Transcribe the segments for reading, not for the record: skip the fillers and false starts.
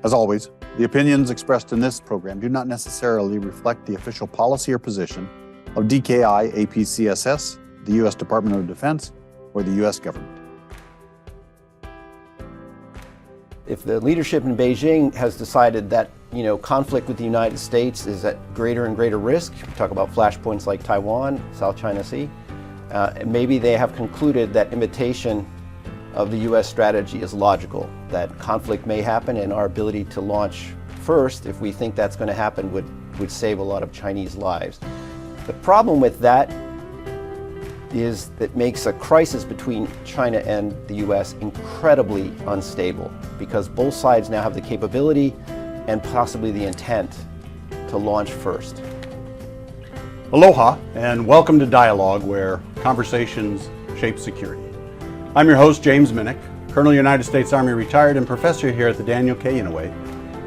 As always, the opinions expressed in this program do not necessarily reflect the official policy or position of DKI APCSS, the U.S. Department of Defense, or the U.S. government. If the leadership in Beijing has decided that conflict with the United States is at greater and greater risk, we talk about flashpoints like Taiwan, South China Sea, maybe they have concluded that imitation of the U.S. strategy is logical, that conflict may happen and our ability to launch first, if we think that's going to happen, would save a lot of Chinese lives. The problem with that is that makes a crisis between China and the U.S. incredibly unstable, because both sides now have the capability and possibly the intent to launch first. Aloha, and welcome to Dialogue, where conversations shape security. I'm your host, James Minnick, Colonel United States Army retired and professor here at the Daniel K. Inouye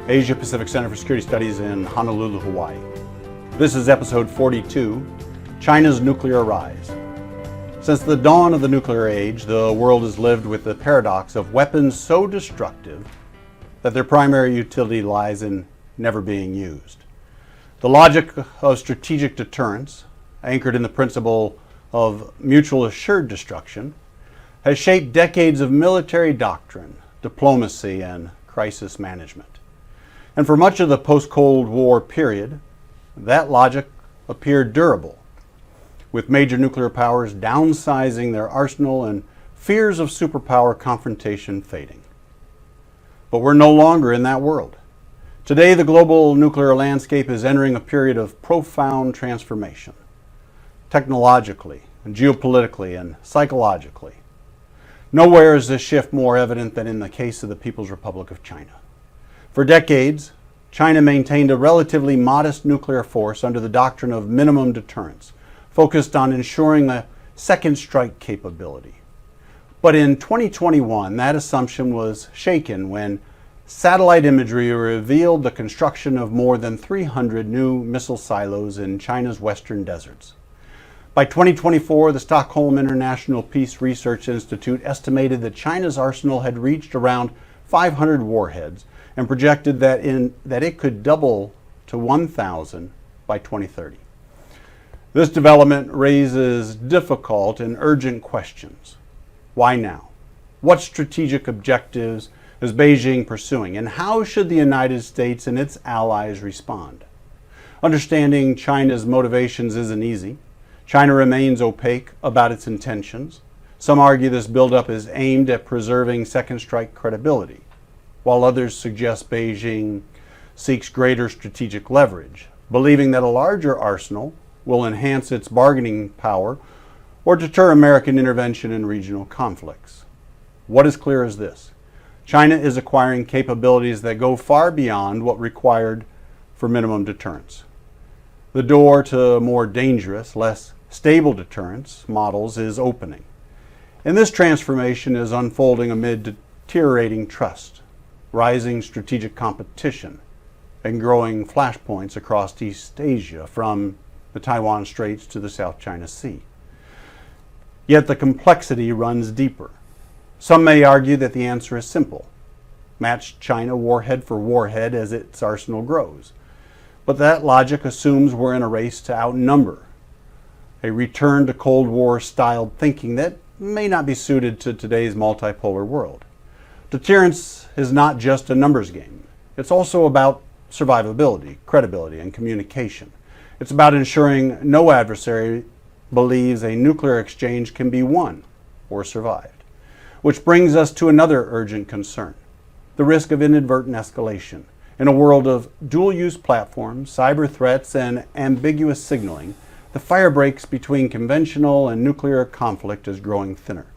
Asia Pacific Center for Security Studies in Honolulu, Hawaii. This is episode 42, China's Nuclear Rise. Since the dawn of the nuclear age, the world has lived with the paradox of weapons so destructive that their primary utility lies in never being used. The logic of strategic deterrence, anchored in the principle of mutual assured destruction, has shaped decades of military doctrine, diplomacy, and crisis management. And for much of the post-Cold War period, that logic appeared durable, with major nuclear powers downsizing their arsenal and fears of superpower confrontation fading. But we're no longer in that world. Today, the global nuclear landscape is entering a period of profound transformation, technologically, and geopolitically, and psychologically. Nowhere is this shift more evident than in the case of the People's Republic of China. For decades, China maintained a relatively modest nuclear force under the doctrine of minimum deterrence, focused on ensuring a second strike capability. But in 2021, that assumption was shaken when satellite imagery revealed the construction of more than 300 new missile silos in China's western deserts. By 2024, the Stockholm International Peace Research Institute estimated that China's arsenal had reached around 500 warheads and projected that it could double to 1,000 by 2030. This development raises difficult and urgent questions. Why now? What strategic objectives is Beijing pursuing, and how should the United States and its allies respond? Understanding China's motivations isn't easy. China remains opaque about its intentions. Some argue this buildup is aimed at preserving second strike credibility, while others suggest Beijing seeks greater strategic leverage, believing that a larger arsenal will enhance its bargaining power or deter American intervention in regional conflicts. What is clear is this: China is acquiring capabilities that go far beyond what required for minimum deterrence. The door to more dangerous, less stable deterrence models is opening. And this transformation is unfolding amid deteriorating trust, rising strategic competition, and growing flashpoints across East Asia, from the Taiwan Straits to the South China Sea. Yet the complexity runs deeper. Some may argue that the answer is simple: match China warhead for warhead as its arsenal grows. But that logic assumes we're in a race to outnumber, a return to Cold War-styled thinking that may not be suited to today's multipolar world. Deterrence is not just a numbers game. It's also about survivability, credibility, and communication. It's about ensuring no adversary believes a nuclear exchange can be won or survived. Which brings us to another urgent concern: the risk of inadvertent escalation. In a world of dual-use platforms, cyber threats, and ambiguous signaling, the fire breaks between conventional and nuclear conflict is growing thinner.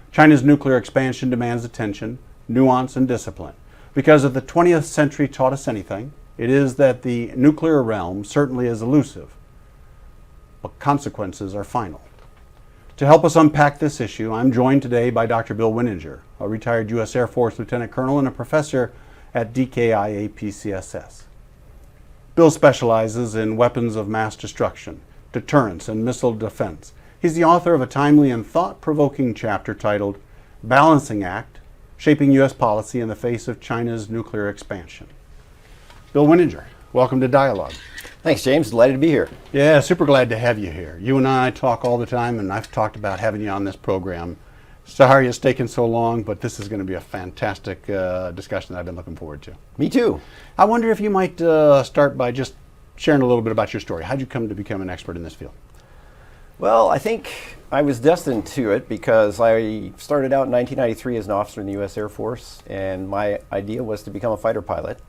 China's nuclear expansion demands attention, nuance, and discipline, because if the 20th century taught us anything, it is that the nuclear realm certainly is elusive, but consequences are final. To help us unpack this issue, I'm joined today by Dr. Bill Wieninger, a retired U.S. Air Force Lieutenant Colonel and a professor at DKI APCSS. Bill specializes in weapons of mass destruction, deterrence, and missile defense. He's the author of a timely and thought-provoking chapter titled Balancing Act, shaping U.S. policy in the face of China's nuclear expansion. Bill Wieninger, welcome to Dialogue. Thanks, James. Delighted to be here. Yeah, super glad to have you here. You and I talk all the time, and I've talked about having you on this program. Sorry it's taken so long, but this is going to be a fantastic discussion that I've been looking forward to. Me too. I wonder if you might start by just sharing a little bit about your story. How'd you come to become an expert in this field? Well, I think I was destined to it because I started out in 1993 as an officer in the U.S. Air Force, and my idea was to become a fighter pilot.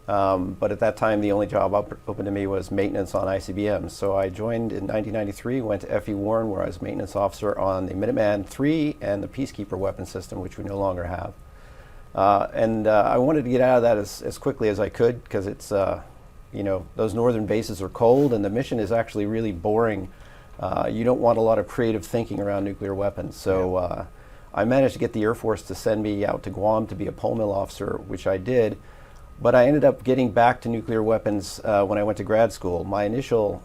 But at that time, the only job open to me was maintenance on ICBMs. So I joined in 1993, went to F.E. Warren, where I was maintenance officer on the Minuteman III and the Peacekeeper weapon system, which we no longer have. I wanted to get out of that as quickly as I could because it's, those northern bases are cold and the mission is actually really boring. You don't want a lot of creative thinking around nuclear weapons. So I managed to get the Air Force to send me out to Guam to be a pole mill officer, which I did. But I ended up getting back to nuclear weapons when I went to grad school. My initial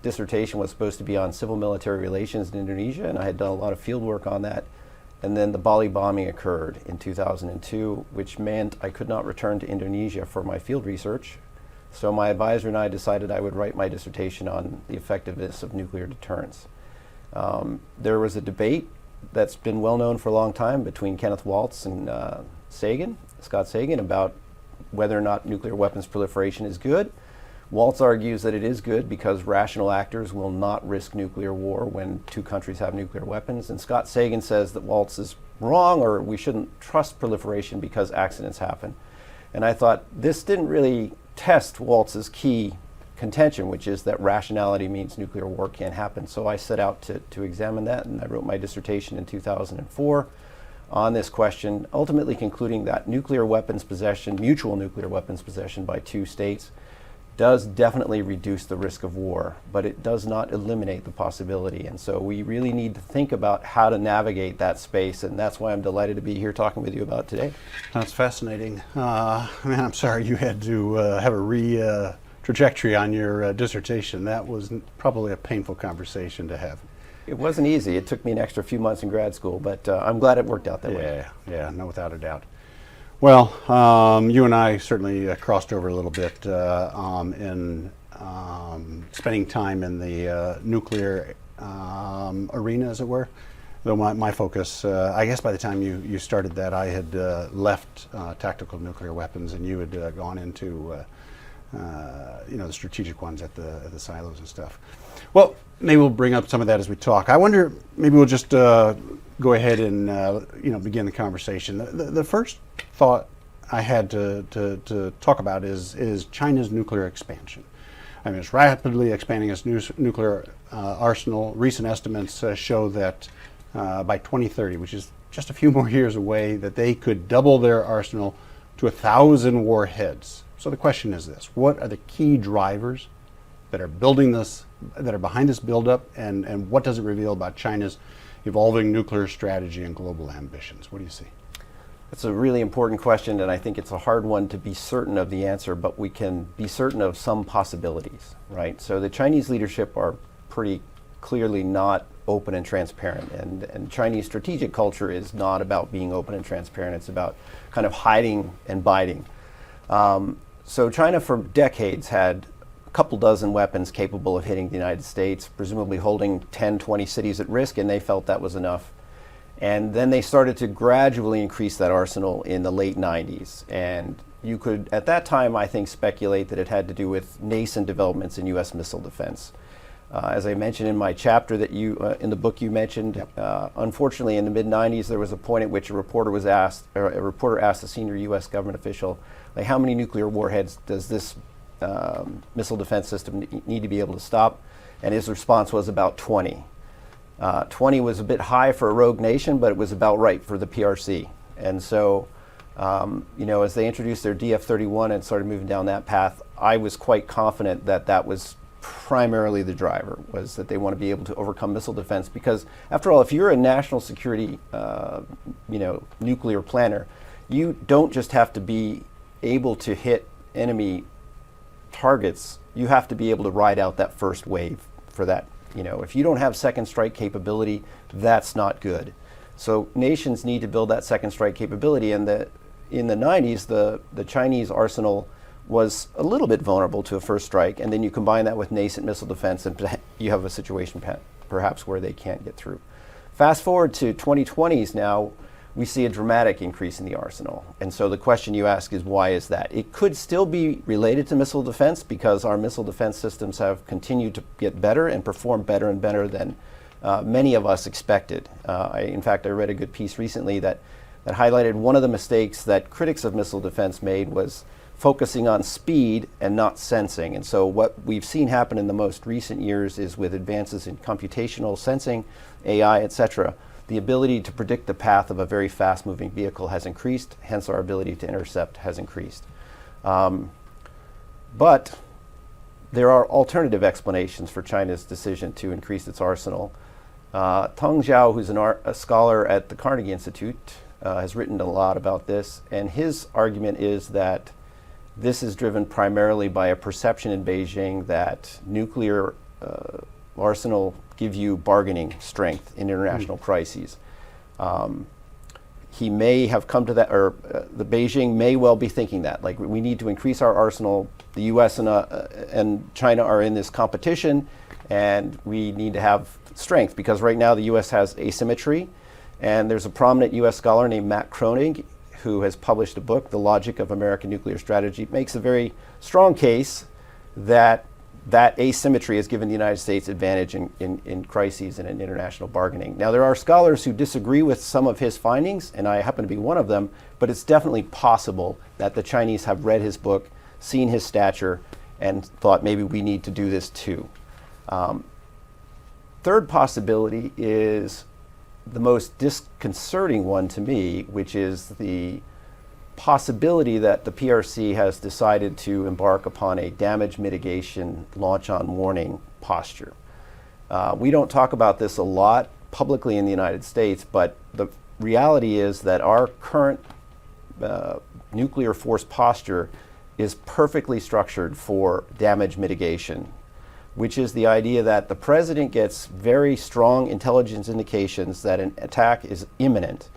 dissertation was supposed to be on civil-military relations in Indonesia, and I had done a lot of field work on that. And then the Bali bombing occurred in 2002, which meant I could not return to Indonesia for my field research. So my advisor and I decided I would write my dissertation on the effectiveness of nuclear deterrence. There was a debate that's been well known for a long time between Kenneth Waltz and Scott Sagan, about whether or not nuclear weapons proliferation is good. Waltz argues that it is good because rational actors will not risk nuclear war when two countries have nuclear weapons. And Scott Sagan says that Waltz is wrong, or we shouldn't trust proliferation because accidents happen. And I thought this didn't really test Waltz's key contention, which is that rationality means nuclear war can't happen. So I set out to examine that, and I wrote my dissertation in 2004 on this question, ultimately concluding that nuclear weapons possession, mutual nuclear weapons possession by two states, does definitely reduce the risk of war, but it does not eliminate the possibility. And so we really need to think about how to navigate that space, and that's why I'm delighted to be here talking with you about today. That's fascinating. Man, I'm sorry you had to have a trajectory on your dissertation. That was probably a painful conversation to have. It wasn't easy. It took me an extra few months in grad school, but I'm glad it worked out that way. Yeah, no, without a doubt. Well, you and I certainly crossed over a little bit in spending time in the nuclear arena, as it were. Though my focus, I guess by the time you started that, I had left tactical nuclear weapons, and you had gone into the strategic ones at the silos and stuff. Well, maybe we'll bring up some of that as we talk. I wonder, maybe we'll just go ahead and begin the conversation. The first thought I had to talk about is China's nuclear expansion. I mean, it's rapidly expanding its nuclear arsenal. Recent estimates show that by 2030, which is just a few more years away, that they could double their arsenal to 1,000 warheads. So the question is this: what are the key drivers that are building this, that are behind this buildup, and what does it reveal about China's evolving nuclear strategy and global ambitions? What do you see? That's a really important question, and I think it's a hard one to be certain of the answer, but we can be certain of some possibilities, right? So the Chinese leadership are pretty clearly not open and transparent, and Chinese strategic culture is not about being open and transparent. It's about kind of hiding and biting. So China for decades had a couple dozen weapons capable of hitting the United States, presumably holding 10, 20 cities at risk, and they felt that was enough. And then they started to gradually increase that arsenal in the late 90s. And you could, at that time, I think, speculate that it had to do with nascent developments in U.S. missile defense. As I mentioned in my chapter that in the book you mentioned, unfortunately in the mid-90s there was a point at which a reporter asked a senior U.S. government official, like, how many nuclear warheads does this missile defense system need to be able to stop? And his response was about 20. 20 was a bit high for a rogue nation, but it was about right for the PRC. And so, as they introduced their DF-31 and started moving down that path, I was quite confident that that was primarily the driver, was that they want to be able to overcome missile defense. Because after all, if you're a national security, nuclear planner, you don't just have to be able to hit enemy targets, you have to be able to ride out that first wave for that. If you don't have second strike capability, that's not good. So nations need to build that second strike capability, and in the 90s, the Chinese arsenal was a little bit vulnerable to a first strike, and then you combine that with nascent missile defense, and you have a situation perhaps where they can't get through. Fast forward to 2020s now, we see a dramatic increase in the arsenal. And so the question you ask is, why is that? It could still be related to missile defense because our missile defense systems have continued to get better and perform better and better than many of us expected. In fact, I read a good piece recently that highlighted one of the mistakes that critics of missile defense made was focusing on speed and not sensing. And so what we've seen happen in the most recent years is with advances in computational sensing, AI, etc., the ability to predict the path of a very fast-moving vehicle has increased, hence our ability to intercept has increased. But there are alternative explanations for China's decision to increase its arsenal. Teng Zhao, who's a scholar at the Carnegie Institute, has written a lot about this, and his argument is that this is driven primarily by a perception in Beijing that nuclear arsenal give you bargaining strength in international crises. He may have come to that, or the Beijing may well be thinking that, like, we need to increase our arsenal. The U.S. and China are in this competition, and we need to have strength because right now the U.S. has asymmetry. And there's a prominent U.S. scholar named Matt Kroenig who has published a book, The Logic of American Nuclear Strategy. Makes a very strong case that asymmetry has given the United States advantage in crises and in international bargaining. Now, there are scholars who disagree with some of his findings, and I happen to be one of them, but it's definitely possible that the Chinese have read his book, seen his stature, and thought maybe we need to do this too. Third possibility is the most disconcerting one to me, which is the possibility that the PRC has decided to embark upon a damage mitigation launch on warning posture. We don't talk about this a lot publicly in the United States, but the reality is that our current nuclear force posture is perfectly structured for damage mitigation, which is the idea that the president gets very strong intelligence indications that an attack is imminent,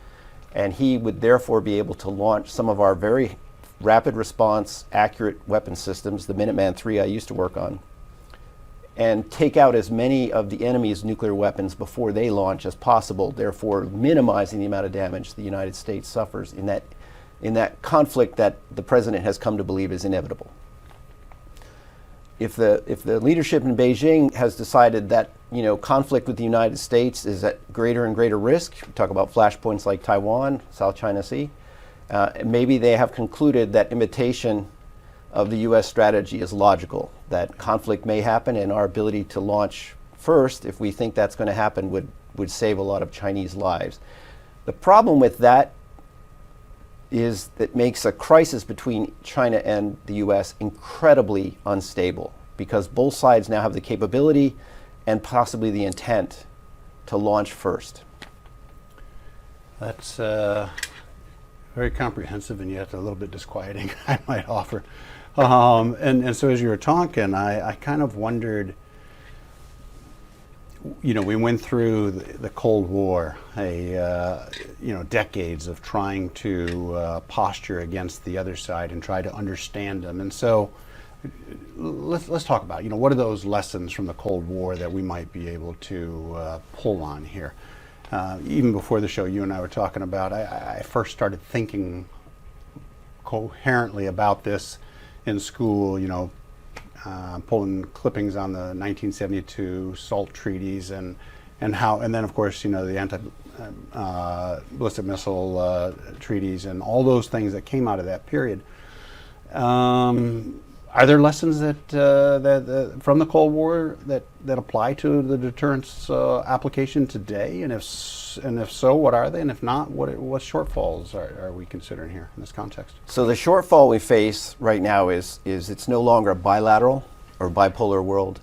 and he would therefore be able to launch some of our very rapid response, accurate weapon systems, the Minuteman III I used to work on, and take out as many of the enemy's nuclear weapons before they launch as possible, therefore minimizing the amount of damage the United States suffers in that conflict that the president has come to believe is inevitable. If the leadership in Beijing has decided that conflict with the United States is at greater and greater risk, we talk about flashpoints like Taiwan, South China Sea, maybe they have concluded that imitation of the U.S. strategy is logical, that conflict may happen and our ability to launch first, if we think that's going to happen, would save a lot of Chinese lives. The problem with that is that makes a crisis between China and the U.S. incredibly unstable because both sides now have the capability and possibly the intent to launch first. That's very comprehensive and yet a little bit disquieting, I might offer. And so as you were talking, I kind of wondered, we went through the Cold War, decades of trying to posture against the other side and try to understand them. And so let's talk about, what are those lessons from the Cold War that we might be able to pull on here? Even before the show, you and I were talking about, I first started thinking coherently about this in school, pulling clippings on the 1972 SALT treaties and then of course the anti-ballistic missile treaties and all those things that came out of that period. Are there lessons that from the Cold War that apply to the deterrence application today? And if so, what are they? And if not, what shortfalls are we considering here in this context? So the shortfall we face right now is it's no longer a bilateral or bipolar world.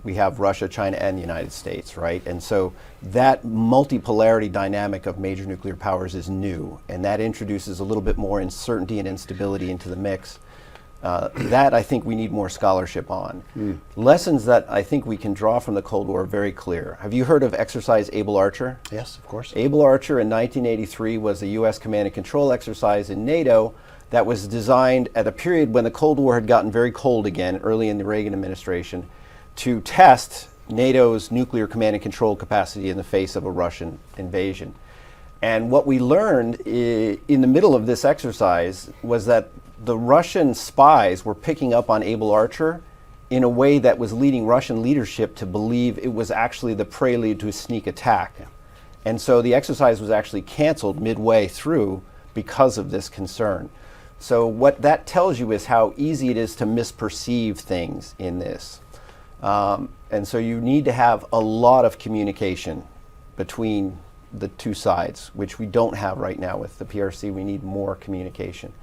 We have Russia, China, and the United States, right? And so that multipolarity dynamic of major nuclear powers is new, and that introduces a little bit more uncertainty and instability into the mix. That I think we need more scholarship on. Lessons that I think we can draw from the Cold War are very clear. Have you heard of exercise Able Archer? Yes, of course. Able Archer in 1983 was a U.S. command and control exercise in NATO that was designed at a period when the Cold War had gotten very cold again, early in the Reagan administration, to test NATO's nuclear command and control capacity in the face of a Russian invasion. And what we learned in the middle of this exercise was that the Russian spies were picking up on Able Archer in a way that was leading Russian leadership to believe it was actually the prelude to a sneak attack. Yeah. And so the exercise was actually canceled midway through because of this concern. So what that tells you is how easy it is to misperceive things in this. And so you need to have a lot of communication between the two sides, which we don't have right now with the PRC. We need more communication.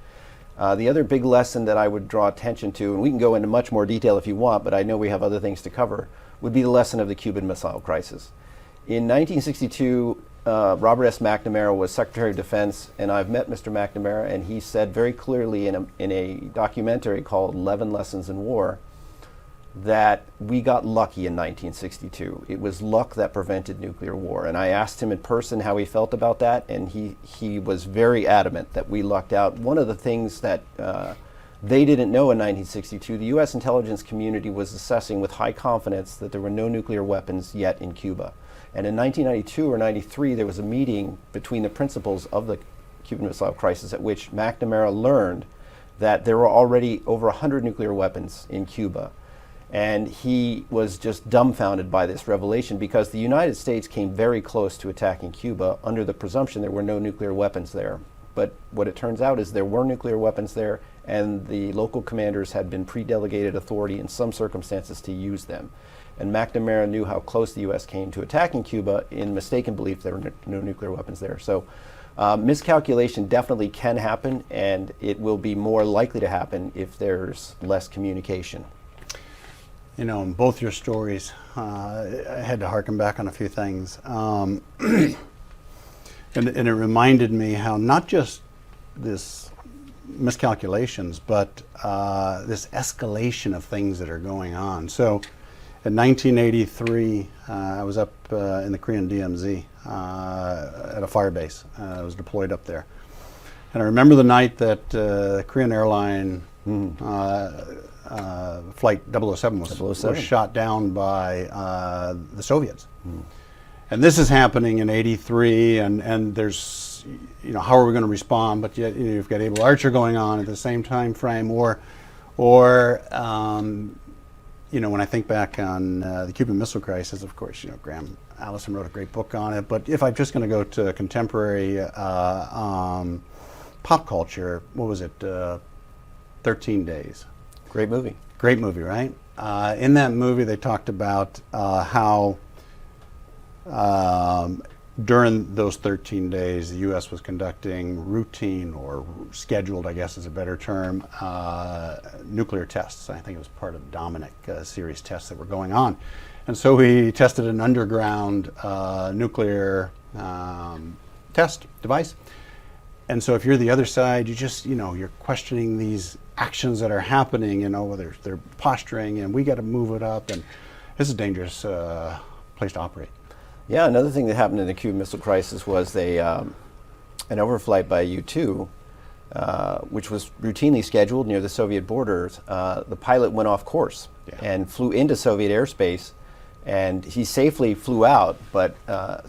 The other big lesson that I would draw attention to, and we can go into much more detail if you want, but I know we have other things to cover, would be the lesson of the Cuban Missile Crisis. In 1962, Robert S. McNamara was Secretary of Defense, and I've met Mr. McNamara, and he said very clearly in a documentary called 11 Lessons in War that we got lucky in 1962. It was luck that prevented nuclear war. And I asked him in person how he felt about that, and he was very adamant that we lucked out. One of the things that they didn't know in 1962, the U.S. intelligence community was assessing with high confidence that there were no nuclear weapons yet in Cuba. And in 1992 or 93, there was a meeting between the principals of the Cuban Missile Crisis at which McNamara learned that there were already over 100 nuclear weapons in Cuba. And he was just dumbfounded by this revelation because the United States came very close to attacking Cuba under the presumption there were no nuclear weapons there. But what it turns out is there were nuclear weapons there, and the local commanders had been pre-delegated authority in some circumstances to use them. And McNamara knew how close the U.S. came to attacking Cuba in mistaken belief there were no nuclear weapons there. So miscalculation definitely can happen, and it will be more likely to happen if there's less communication. You know, in both your stories, I had to harken back on a few things. And it reminded me how not just this miscalculations, but this escalation of things that are going on. So in 1983, I was up in the Korean DMZ at a fire base. I was deployed up there. And I remember the night that the Korean airline flight 007 was shot down by the Soviets. And this is happening in '83, and there's, you know, how are we going to respond? But yet, you know, you've got Able Archer going on at the same time frame, or you know, when I think back on the Cuban Missile Crisis, of course, you know, Graham Allison wrote a great book on it. But if I'm just going to go to contemporary pop culture, what was it? 13 Days. Great movie. Great movie, right? In that movie, they talked about how during those 13 days, the U.S. was conducting routine or scheduled, I guess is a better term, nuclear tests. I think it was part of the Dominic series tests that were going on. And so we tested an underground nuclear test device. And so if you're the other side, you just, you know, you're questioning these actions that are happening, you know, whether they're posturing and we got to move it up, and this is a dangerous place to operate. Yeah, another thing that happened in the Cuban Missile Crisis was an overflight by a U-2, which was routinely scheduled near the Soviet borders. The pilot went off course and flew into Soviet airspace, and he safely flew out, but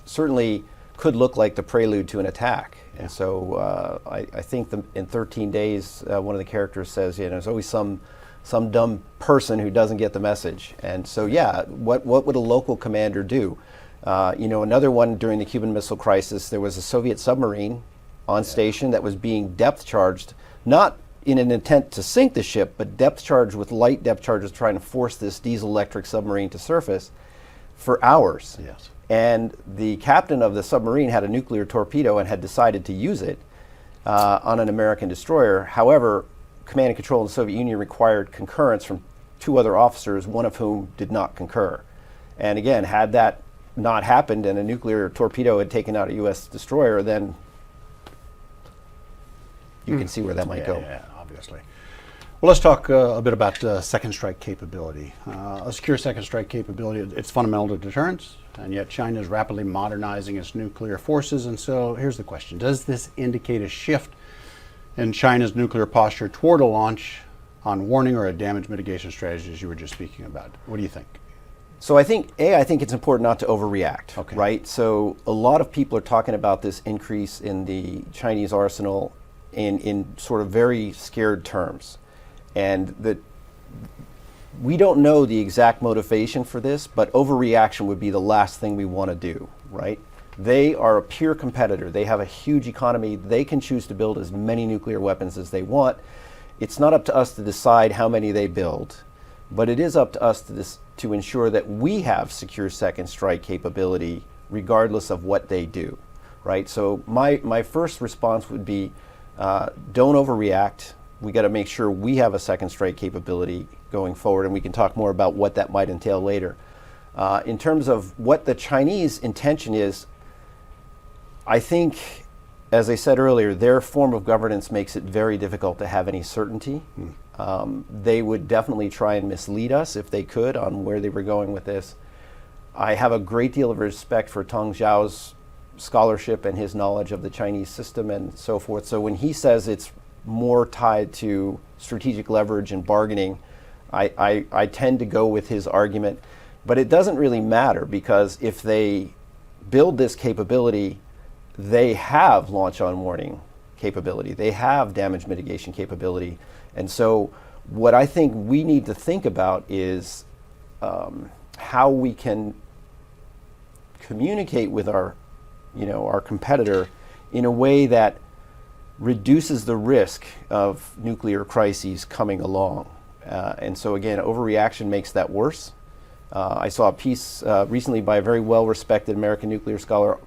certainly could look like the prelude to an attack. And so I think in 13 days, one of the characters says, you know, there's always some dumb person who doesn't get the message. And so, yeah, what would a local commander do? You know, another one during the Cuban Missile Crisis, there was a Soviet submarine on station that was being depth charged, not in an intent to sink the ship, but depth charged with light depth charges trying to force this diesel-electric submarine to surface for hours. Yes. And the captain of the submarine had a nuclear torpedo and had decided to use it on an American destroyer. However, command and control in the Soviet Union required concurrence from two other officers, one of whom did not concur. And again, had that not happened and a nuclear torpedo had taken out a U.S. destroyer, then you can see where that might go. Yeah, obviously. Well, let's talk a bit about second strike capability. A secure second strike capability, it's fundamental to deterrence, and yet China is rapidly modernizing its nuclear forces. And so here's the question. Does this indicate a shift in China's nuclear posture toward a launch on warning or a damage mitigation strategy, as you were just speaking about? What do you think? So I think it's important not to overreact, Okay. right? So a lot of people are talking about this increase in the Chinese arsenal in sort of very scared terms. And we don't know the exact motivation for this, but overreaction would be the last thing we want to do, right? They are a pure competitor. They have a huge economy. They can choose to build as many nuclear weapons as they want. It's not up to us to decide how many they build, but it is up to us to ensure that we have secure second strike capability regardless of what they do, right? So my first response would be don't overreact. We got to make sure we have a second strike capability going forward, and we can talk more about what that might entail later. In terms of what the Chinese intention is, I think, as I said earlier, their form of governance makes it very difficult to have any certainty. They would definitely try and mislead us if they could on where they were going with this. I have a great deal of respect for Tong Zhao's scholarship and his knowledge of the Chinese system and so forth. So when he says it's more tied to strategic leverage and bargaining, I tend to go with his argument. But it doesn't really matter, because if they build this capability, they have launch on warning capability. They have damage mitigation capability. And so what I think we need to think about is how we can communicate with our competitor in a way that reduces the risk of nuclear crises coming along. And so again, overreaction makes that worse. I saw a piece recently by a very well-respected American nuclear scholar,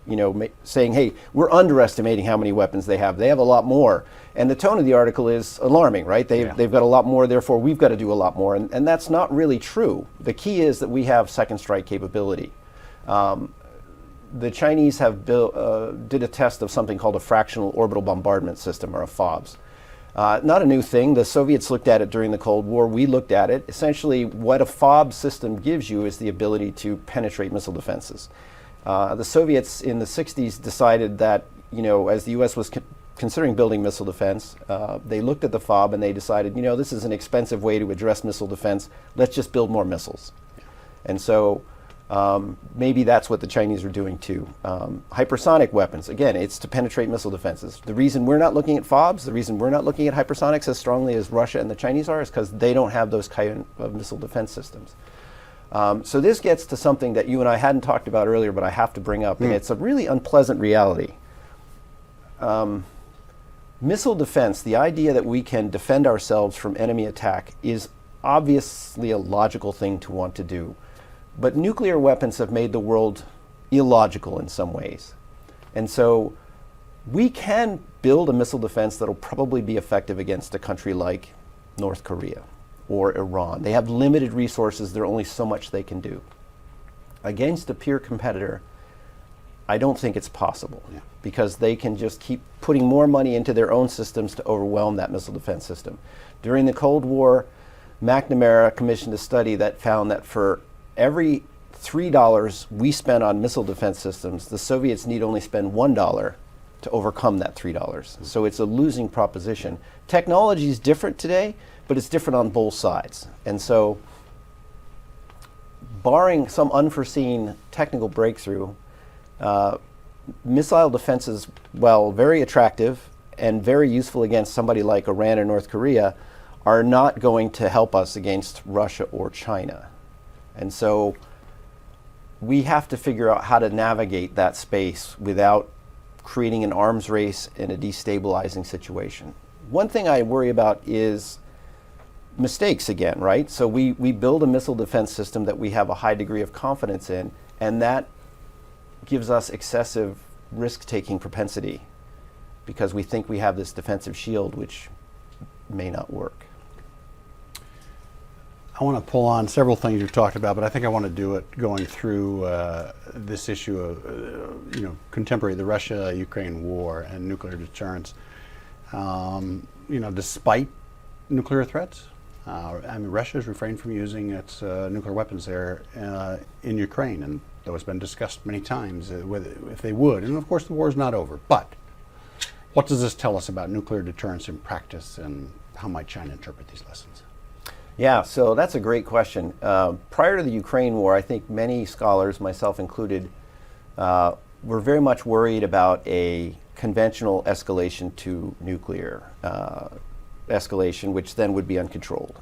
saying, hey, we're underestimating how many weapons they have. They have a lot more. And the tone of the article is alarming, right? They've got a lot more, therefore we've got to do a lot more. And that's not really true. The key is that we have second strike capability. The Chinese have did a test of something called a fractional orbital bombardment system, or a FOBS. Not a new thing. The Soviets looked at it during the Cold War. We looked at it. Essentially, what a FOB system gives you is the ability to penetrate missile defenses. The Soviets in the 60s decided that, as the U.S. was considering building missile defense, they looked at the FOB and they decided, this is an expensive way to address missile defense. Let's just build more missiles. And so maybe that's what the Chinese are doing too. Hypersonic weapons, again, it's to penetrate missile defenses. The reason we're not looking at FOBs, the reason we're not looking at hypersonics as strongly as Russia and the Chinese are, is because they don't have those kind of missile defense systems. So this gets to something that you and I hadn't talked about earlier, but I have to bring up, and it's a really unpleasant reality. Missile defense, the idea that we can defend ourselves from enemy attack, is obviously a logical thing to want to do. But nuclear weapons have made the world illogical in some ways. And so we can build a missile defense that'll probably be effective against a country like North Korea or Iran. They have limited resources. There's only so much they can do. Against a peer competitor, I don't think it's possible, because they can just keep putting more money into their own systems to overwhelm that missile defense system. During the Cold War, McNamara commissioned a study that found that for every $3 we spend on missile defense systems, the Soviets need only spend $1 to overcome that $3. So it's a losing proposition. Technology is different today, but it's different on both sides. And so, barring some unforeseen technical breakthrough, missile defenses, while very attractive and very useful against somebody like Iran or North Korea, are not going to help us against Russia or China. And so we have to figure out how to navigate that space without creating an arms race and a destabilizing situation. One thing I worry about is mistakes again, right? So we build a missile defense system that we have a high degree of confidence in, and that gives us excessive risk-taking propensity because we think we have this defensive shield, which may not work. I want to pull on several things you've talked about, but I think I want to do it going through this issue of, contemporary, the Russia-Ukraine war and nuclear deterrence. Despite nuclear threats. I mean, Russia has refrained from using its nuclear weapons there in Ukraine, and though it's been discussed many times if they would. And of course, the war is not over. But what does this tell us about nuclear deterrence in practice, and how might China interpret these lessons? Yeah, so that's a great question. Prior to the Ukraine war, I think many scholars, myself included, were very much worried about a conventional escalation to nuclear escalation, which then would be uncontrolled.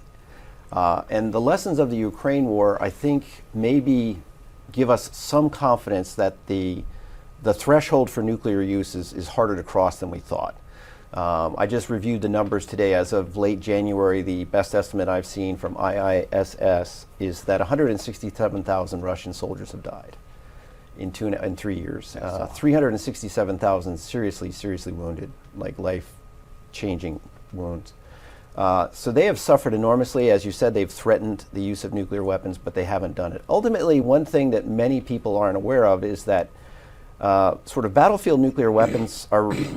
And the lessons of the Ukraine war, I think, maybe give us some confidence that the threshold for nuclear use is harder to cross than we thought. I just reviewed the numbers today. As of late January, the best estimate I've seen from IISS is that 167,000 Russian soldiers have died in 3 years. 367,000 seriously wounded, like life-changing wounds. So they have suffered enormously. As you said, they've threatened the use of nuclear weapons, but they haven't done it. Ultimately, one thing that many people aren't aware of is that sort of battlefield nuclear weapons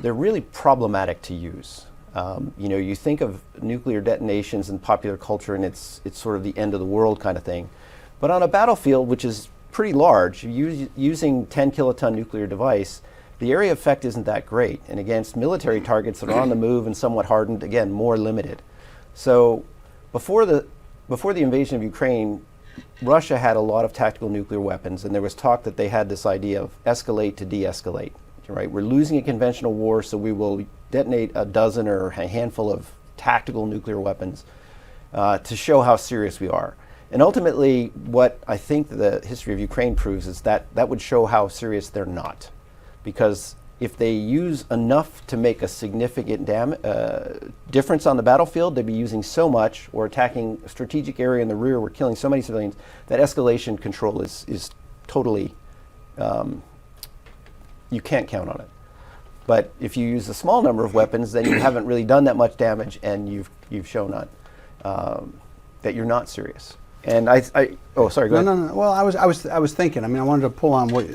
they're really problematic to use. You think of nuclear detonations in popular culture, and it's sort of the end of the world kind of thing. But on a battlefield, which is pretty large, using 10 kiloton nuclear device, the area effect isn't that great. And against military targets that are on the move and somewhat hardened, again, more limited. So before the invasion of Ukraine, Russia had a lot of tactical nuclear weapons, and there was talk that they had this idea of escalate to de-escalate. Right? We're losing a conventional war, so we will detonate a dozen or a handful of tactical nuclear weapons to show how serious we are. And ultimately, what I think the history of Ukraine proves is that that would show how serious they're not. Because if they use enough to make a significant difference on the battlefield, they'd be using so much, or attacking a strategic area in the rear, we're killing so many civilians, that escalation control is totally, you can't count on it. But if you use a small number of weapons, then you haven't really done that much damage, and you've shown that you're not serious. And oh, sorry, go ahead. No. Well, I was thinking. I mean, I wanted to pull on what.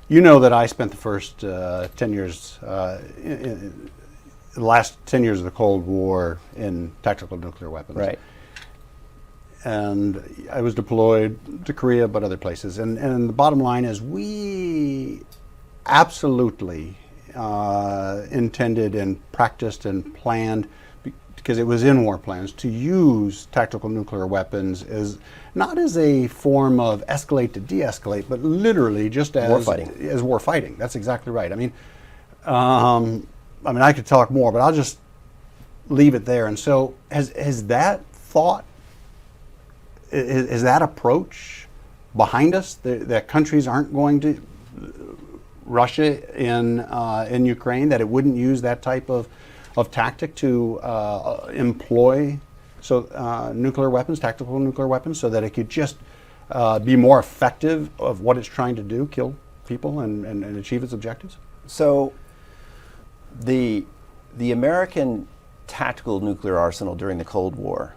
You know that I spent the first 10 years, the last 10 years of the Cold War in tactical nuclear weapons. Right. And I was deployed to Korea, but other places. And the bottom line is we absolutely intended and practiced and planned, because it was in war plans, to use tactical nuclear weapons as not as a form of escalate to de-escalate, but literally just as war fighting. That's exactly right. I mean, I could talk more, but I'll just leave it there. And so, has that thought, is that approach behind us? That countries aren't going to Russia in Ukraine, that it wouldn't use that type of tactic to employ nuclear weapons, tactical nuclear weapons, so that it could just be more effective of what it's trying to do, kill people and achieve its objectives? So the American tactical nuclear arsenal during the Cold War,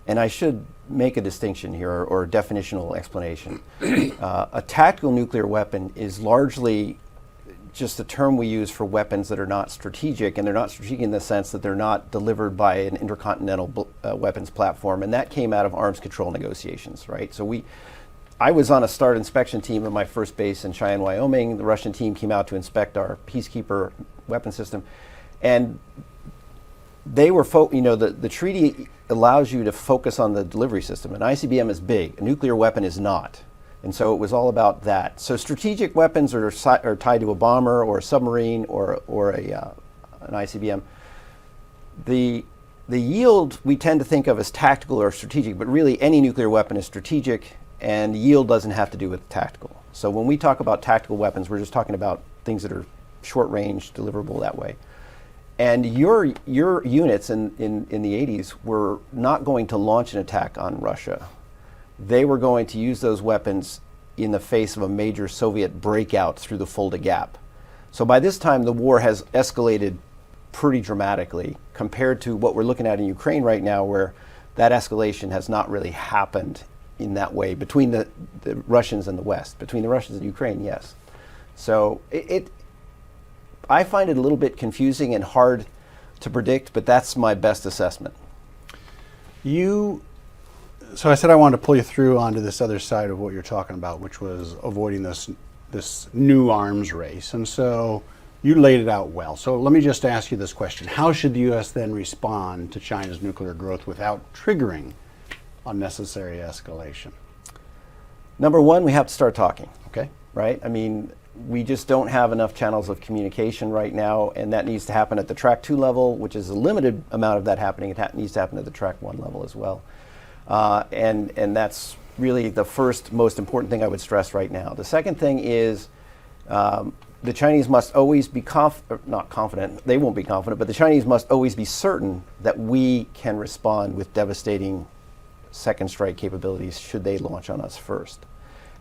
and I should make a distinction here, or a definitional explanation. A tactical nuclear weapon is largely just a term we use for weapons that are not strategic, and they're not strategic in the sense that they're not delivered by an intercontinental weapons platform, and that came out of arms control negotiations, right? So I was on a START inspection team at my first base in Cheyenne, Wyoming. The Russian team came out to inspect our Peacekeeper weapon system, and they were, the treaty allows you to focus on the delivery system. An ICBM is big, a nuclear weapon is not. And so it was all about that. So strategic weapons are tied to a bomber or a submarine or an ICBM. The yield we tend to think of as tactical or strategic, but really any nuclear weapon is strategic, and yield doesn't have to do with tactical. So when we talk about tactical weapons, we're just talking about things that are short range, deliverable that way. And your units in the 80s were not going to launch an attack on Russia. They were going to use those weapons in the face of a major Soviet breakout through the Fulda Gap. So by this time, the war has escalated pretty dramatically compared to what we're looking at in Ukraine right now, where that escalation has not really happened in that way between the Russians and the West. Between the Russians and Ukraine, yes. So I find it a little bit confusing and hard to predict, but that's my best assessment. So I said I wanted to pull you through onto this other side of what you're talking about, which was avoiding this new arms race. And so you laid it out well. So let me just ask you this question. How should the U.S. then respond to China's nuclear growth without triggering unnecessary escalation? Number one, we have to start talking. Okay. Right? I mean, we just don't have enough channels of communication right now, and that needs to happen at the Track 2 level, which is a limited amount of that happening. It needs to happen at the Track 1 level as well. And that's really the first most important thing I would stress right now. The second thing is the Chinese must always be not confident, they won't be confident, but the Chinese must always be certain that we can respond with devastating second strike capabilities should they launch on us first.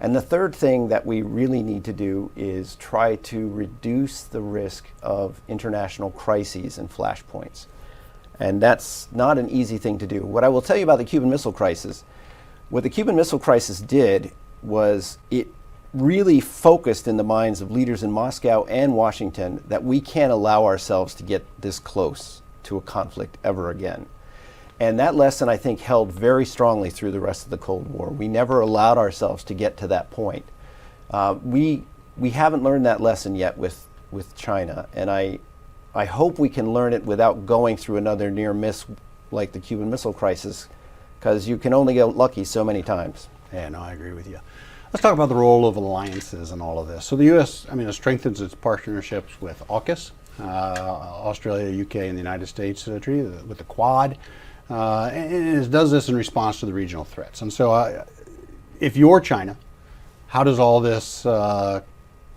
And the third thing that we really need to do is try to reduce the risk of international crises and flashpoints. And that's not an easy thing to do. What I will tell you about the Cuban Missile Crisis, what the Cuban Missile Crisis did was it really focused in the minds of leaders in Moscow and Washington that we can't allow ourselves to get this close to a conflict ever again. And that lesson, I think, held very strongly through the rest of the Cold War. We never allowed ourselves to get to that point. We haven't learned that lesson yet with China, and I hope we can learn it without going through another near miss like the Cuban Missile Crisis, because you can only get lucky so many times. Yeah, no, I agree with you. Let's talk about the role of alliances in all of this. So the U.S., it strengthens its partnerships with AUKUS, Australia, UK, and the United States treaty, with the Quad, and it does this in response to the regional threats. And so if you're China, how does all this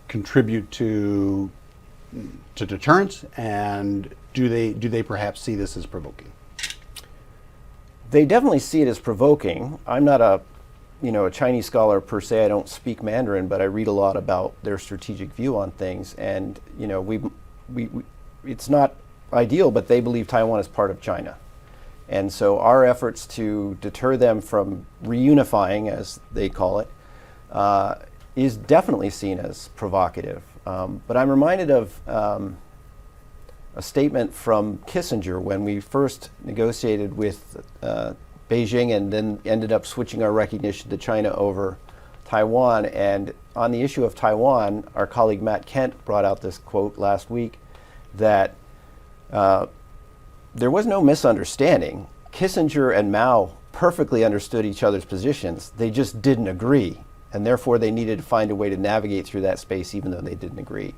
contribute to deterrence, and do they perhaps see this as provoking? They definitely see it as provoking. I'm not a Chinese scholar per se. I don't speak Mandarin, but I read a lot about their strategic view on things. And it's not ideal, but they believe Taiwan is part of China. And so our efforts to deter them from reunifying, as they call it, is definitely seen as provocative. But I'm reminded of a statement from Kissinger when we first negotiated with Beijing and then ended up switching our recognition to China over Taiwan. And on the issue of Taiwan, our colleague Matt Kent brought out this quote last week that there was no misunderstanding. Kissinger and Mao perfectly understood each other's positions. They just didn't agree. And therefore, they needed to find a way to navigate through that space even though they didn't agree.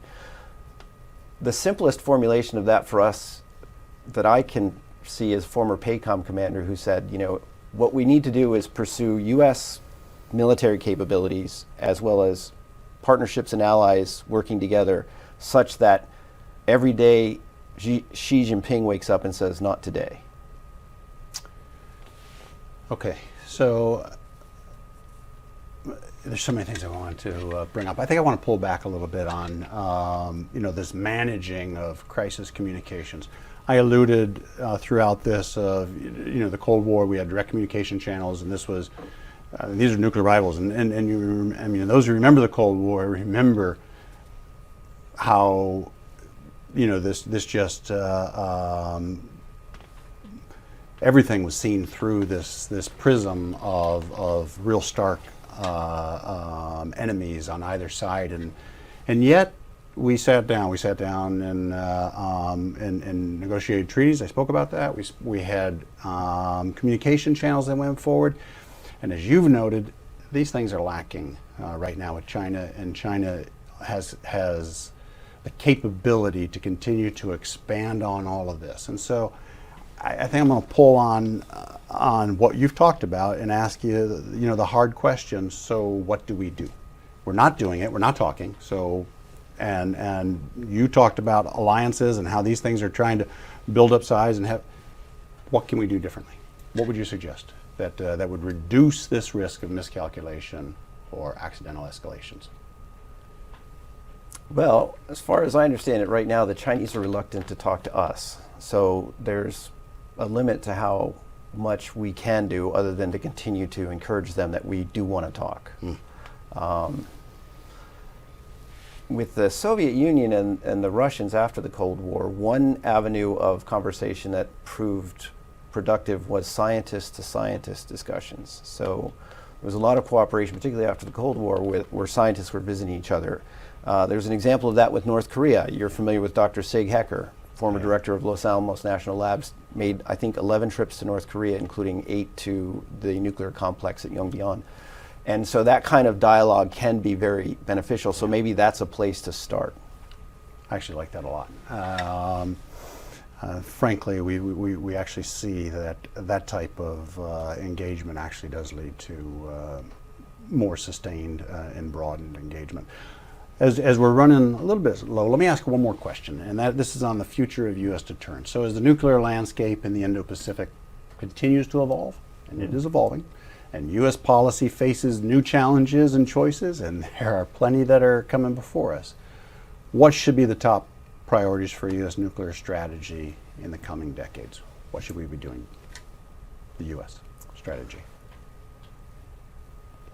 The simplest formulation of that for us that I can see is former PACOM commander who said, what we need to do is pursue U.S. military capabilities as well as partnerships and allies working together such that every day Xi Jinping wakes up and says, not today. Okay, so there's so many things I want to bring up. I think I want to pull back a little bit on this managing of crisis communications. I alluded throughout this of the Cold War. We had direct communication channels, and this was these are nuclear rivals. And those who remember the Cold War remember how this just everything was seen through this prism of real stark enemies on either side, and yet we sat down and negotiated treaties. I spoke about that. We had communication channels that went forward, and as you've noted, these things are lacking right now with China, and China has the capability to continue to expand on all of this. And so I think I'm going to pull on what you've talked about and ask you, the hard questions. So what do we do? We're not doing it. We're not talking. So, and you talked about alliances and how these things are trying to build up size and have. What can we do differently? What would you suggest that would reduce this risk of miscalculation or accidental escalations? Well, as far as I understand it, right now the Chinese are reluctant to talk to us. So there's a limit to how much we can do other than to continue to encourage them that we do want to talk. With the Soviet Union and the Russians after the Cold War, one avenue of conversation that proved productive was scientist to scientist discussions. So there was a lot of cooperation, particularly after the Cold War, where scientists were visiting each other. There's an example of that with North Korea. You're familiar with Dr. Sig Hecker, former director of Los Alamos National Labs, made, I think, 11 trips to North Korea, including 8 to the nuclear complex at Yongbyon. And so that kind of dialogue can be very beneficial. So maybe that's a place to start. I actually like that a lot. Frankly, we actually see that that type of engagement actually does lead to more sustained and broadened engagement. As we're running a little bit low, let me ask one more question, and this is on the future of U.S. deterrence. So as the nuclear landscape in the Indo-Pacific continues to evolve, and it is evolving, and U.S. policy faces new challenges and choices, and there are plenty that are coming before us, what should be the top priorities for U.S. nuclear strategy in the coming decades? What should we be doing, the U.S. strategy?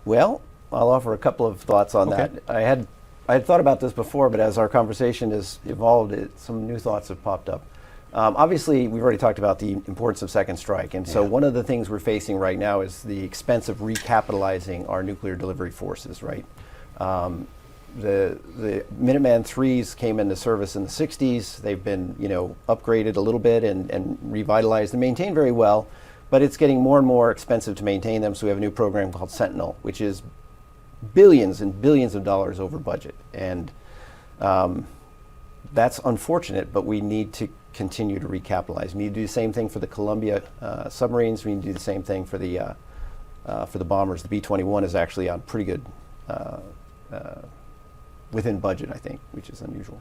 Well, I'll offer a couple of thoughts on that. I had thought about this before, but as our conversation has evolved, some new thoughts have popped up. Obviously, we've already talked about the importance of second strike, and so one of the things we're facing right now is the expense of recapitalizing our nuclear delivery forces, right? The Minuteman IIIs came into service in the 60s. They've been, upgraded a little bit and revitalized and maintained very well, but it's getting more and more expensive to maintain them, so we have a new program called Sentinel, which is billions and billions of dollars over budget. And that's unfortunate, but we need to continue to recapitalize. We need to do the same thing for the Columbia submarines. We need to do the same thing for the bombers. The B-21 is actually on pretty good, within budget, I think, which is unusual.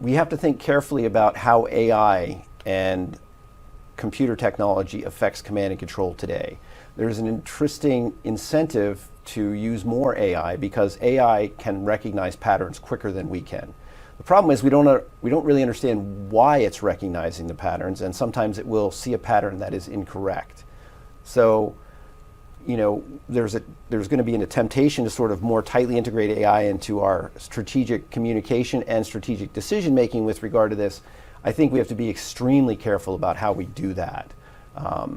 We have to think carefully about how AI and computer technology affects command and control today. There's an interesting incentive to use more AI because AI can recognize patterns quicker than we can. The problem is we don't really understand why it's recognizing the patterns, and sometimes it will see a pattern that is incorrect. So, there's going to be a temptation to sort of more tightly integrate AI into our strategic communication and strategic decision making with regard to this. I think we have to be extremely careful about how we do that. A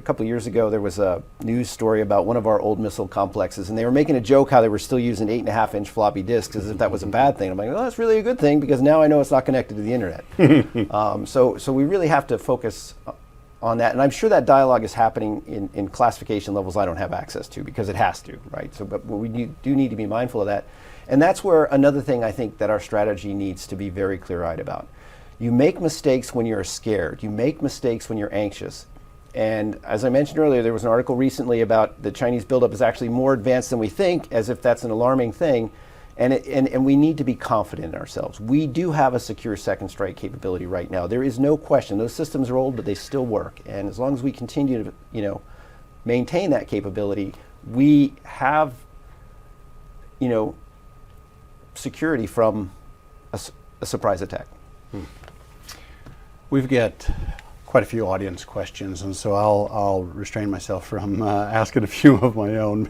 couple of years ago, there was a news story about one of our old missile complexes, and they were making a joke how they were still using 8.5-inch floppy disks as if that was a bad thing. I'm like, well, that's really a good thing because now I know it's not connected to the internet. So we really have to focus on that, and I'm sure that dialogue is happening in classification levels I don't have access to because it has to, right? So, but we do need to be mindful of that, and that's where another thing I think that our strategy needs to be very clear-eyed about. You make mistakes when you're scared. You make mistakes when you're anxious. And as I mentioned earlier, there was an article recently about the Chinese buildup is actually more advanced than we think, as if that's an alarming thing. And we need to be confident in ourselves. We do have a secure second strike capability right now. There is no question. Those systems are old, but they still work. And as long as we continue to, maintain that capability, we have, security from a surprise attack. We've got quite a few audience questions, and so I'll restrain myself from asking a few of my own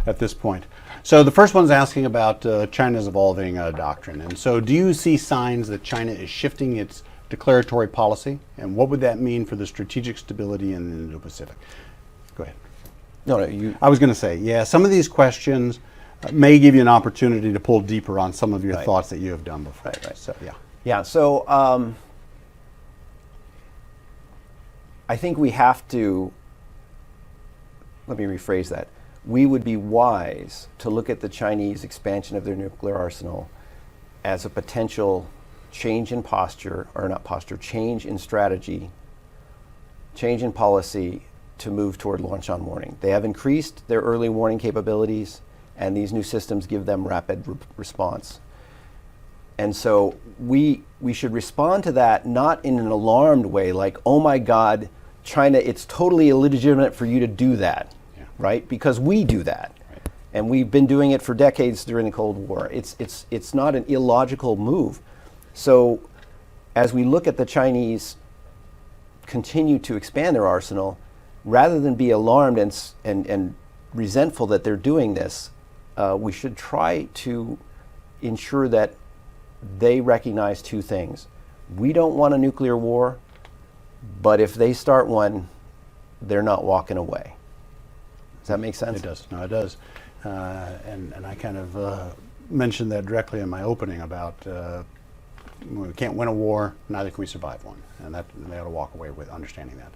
at this point. So the first one's asking about China's evolving doctrine. And so do you see signs that China is shifting its declaratory policy? And what would that mean for the strategic stability in the Indo-Pacific? Go ahead. No, I was going to say, some of these questions may give you an opportunity to pull deeper on some of your thoughts that you have done before. Right. So, So I think we have to, let me rephrase that. We would be wise to look at the Chinese expansion of their nuclear arsenal as a potential change in posture, or not posture, change in strategy, change in policy to move toward launch on warning. They have increased their early warning capabilities, and these new systems give them rapid response. And so we should respond to that not in an alarmed way, like, oh my God, China, it's totally illegitimate for you to do that, right? Because we do that. Right. And we've been doing it for decades during the Cold War. It's not an illogical move. So as we look at the Chinese continue to expand their arsenal, rather than be alarmed and resentful that they're doing this, we should try to ensure that they recognize two things. We don't want a nuclear war, but if they start one, they're not walking away. Does that make sense? It does. No, it does. And I kind of mentioned that directly in my opening about we can't win a war, neither can we survive one. And that they ought to walk away with understanding that.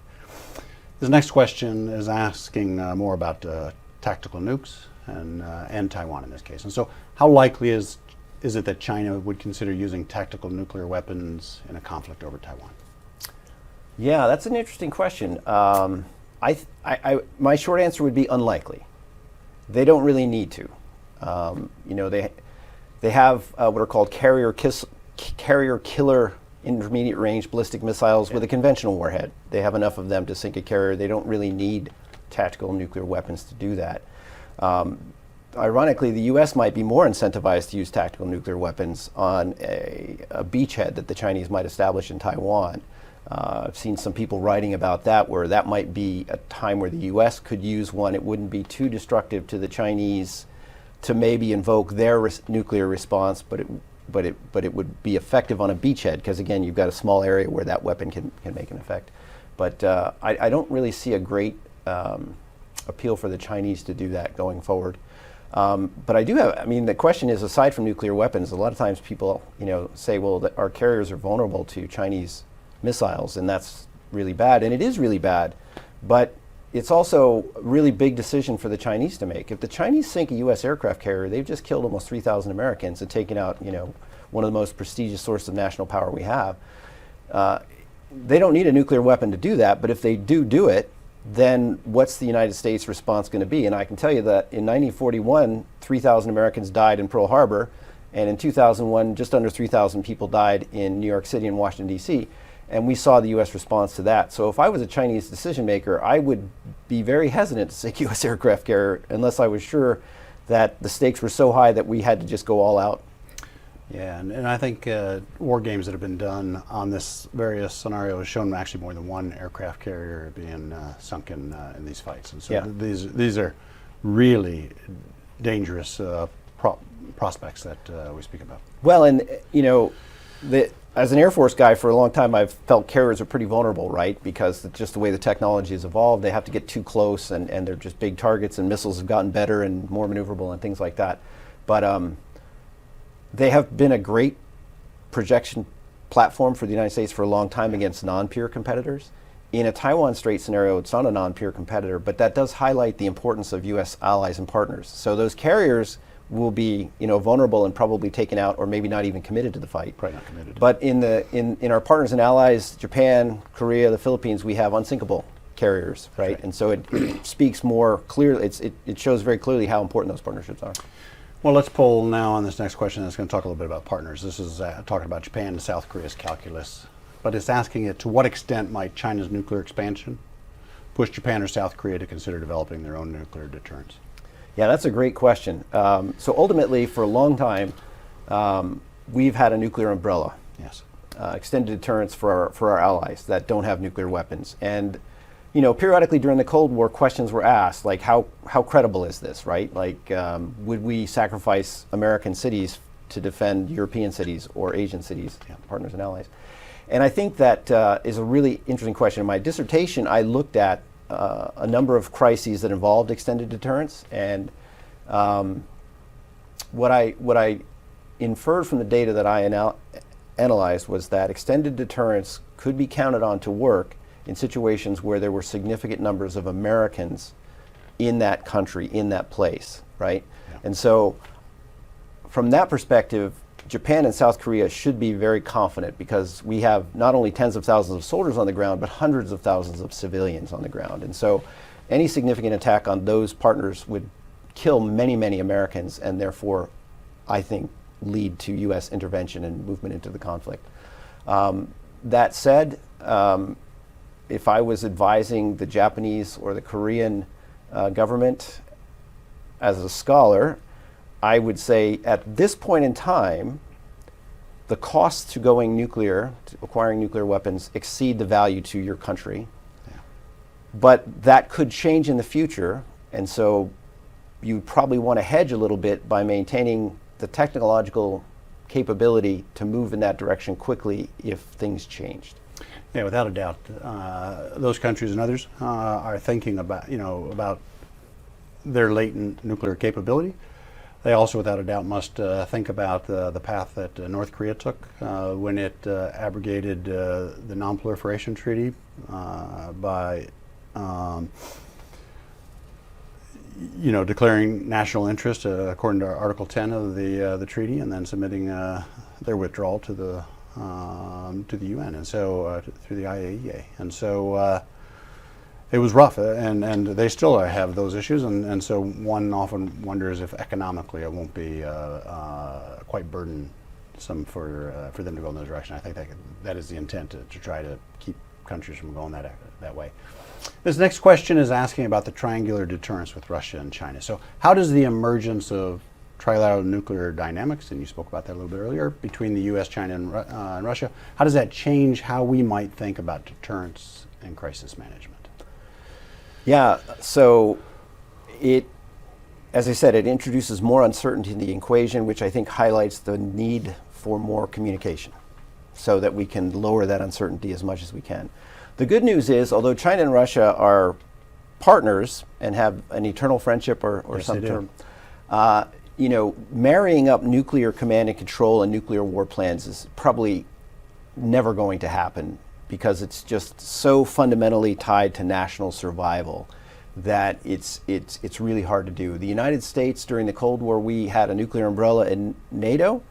This next question is asking more about tactical nukes and Taiwan in this case. And so how likely is it that China would consider using tactical nuclear weapons in a conflict over Taiwan? Yeah, that's an interesting question. My short answer would be unlikely. They don't really need to. They have what are called carrier killer intermediate range ballistic missiles with a conventional warhead. They have enough of them to sink a carrier. They don't really need tactical nuclear weapons to do that. Ironically, the U.S. might be more incentivized to use tactical nuclear weapons on a beachhead that the Chinese might establish in Taiwan. I've seen some people writing about that, where that might be a time where the U.S. could use one. It wouldn't be too destructive to the Chinese to maybe invoke their nuclear response, but it would be effective on a beachhead, because again, you've got a small area where that weapon can make an effect. But I don't really see a great appeal for the Chinese to do that going forward. But I do have, the question is, aside from nuclear weapons, a lot of times people say, well, that our carriers are vulnerable to Chinese missiles, and that's really bad, and it is really bad, but it's also a really big decision for the Chinese to make. If the Chinese sink a U.S. aircraft carrier, they've just killed almost 3,000 Americans and taken out one of the most prestigious sources of national power we have. They don't need a nuclear weapon to do that, but if they do it, then what's the United States response going to be? And I can tell you that in 1941, 3,000 Americans died in Pearl Harbor, and in 2001, just under 3,000 people died in New York City and Washington, D.C., and we saw the U.S. response to that. So if I was a Chinese decision maker, I would be very hesitant to sink U.S. aircraft carrier unless I was sure that the stakes were so high that we had to just go all out. Yeah, and I think war games that have been done on this various scenario has shown actually more than one aircraft carrier being sunk in these fights. And so yeah. These are really dangerous prospects that we speak about. Well, and as an Air Force guy for a long time, I've felt carriers are pretty vulnerable, right? Because just the way the technology has evolved, they have to get too close, and they're just big targets, and missiles have gotten better and more maneuverable and things like that. But they have been a great projection platform for the United States for a long time against non-peer competitors. In a Taiwan Strait scenario, it's not a non-peer competitor, but that does highlight the importance of U.S. allies and partners. So those carriers will be vulnerable and probably taken out, or maybe not even committed to the fight. Probably not committed. But in our partners and allies, Japan, Korea, the Philippines, we have unsinkable carriers, right? And so it speaks more clearly. It shows very clearly how important those partnerships are. Well, let's pull now on this next question. That's going to talk a little bit about partners. This is talking about Japan and South Korea's calculus, but it's asking it, to what extent might China's nuclear expansion push Japan or South Korea to consider developing their own nuclear deterrence? Yeah, that's a great question. So ultimately, for a long time, we've had a nuclear umbrella. Yes. Extended deterrence for our allies that don't have nuclear weapons. And periodically during the Cold War, questions were asked, like how credible is this, right? Like, would we sacrifice American cities to defend European cities or Asian cities, partners and allies? And I think that is a really interesting question. In my dissertation, I looked at a number of crises that involved extended deterrence, and what I inferred from the data that I analyzed was that extended deterrence could be counted on to work in situations where there were significant numbers of Americans in that country, in that place, right? Yeah. And so from that perspective, Japan and South Korea should be very confident, because we have not only tens of thousands of soldiers on the ground, but hundreds of thousands of civilians on the ground. And so any significant attack on those partners would kill many, many Americans, and therefore, I think, lead to U.S. intervention and movement into the conflict. That said, if I was advising the Japanese or the Korean government as a scholar, I would say at this point in time, the costs to going nuclear, to acquiring nuclear weapons, exceed the value to your country. Yeah. But that could change in the future, and so you probably want to hedge a little bit by maintaining the technological capability to move in that direction quickly if things changed. Yeah, without a doubt, those countries and others are thinking about their latent nuclear capability. They also, without a doubt, must think about the path that North Korea took when it abrogated the Non-Proliferation Treaty by, declaring national interest according to Article 10 of the treaty, and then submitting their withdrawal to the UN, and so through the IAEA, and so. It was rough, and they still have those issues, and so one often wonders if economically it won't be quite burdensome for them to go in that direction. I think that is the intent, to try to keep countries from going that way. This next question is asking about the triangular deterrence with Russia and China. So how does the emergence of trilateral nuclear dynamics, and you spoke about that a little bit earlier, between the U.S., China, and Russia, how does that change how we might think about deterrence and crisis management? Yeah, so as I said, it introduces more uncertainty in the equation, which I think highlights the need for more communication so that we can lower that uncertainty as much as we can. The good news is, although China and Russia are partners and have an eternal friendship or yes, some term, marrying up nuclear command and control and nuclear war plans is probably never going to happen, because it's just so fundamentally tied to national survival that it's really hard to do. The United States, during the Cold War, we had a nuclear umbrella in NATO,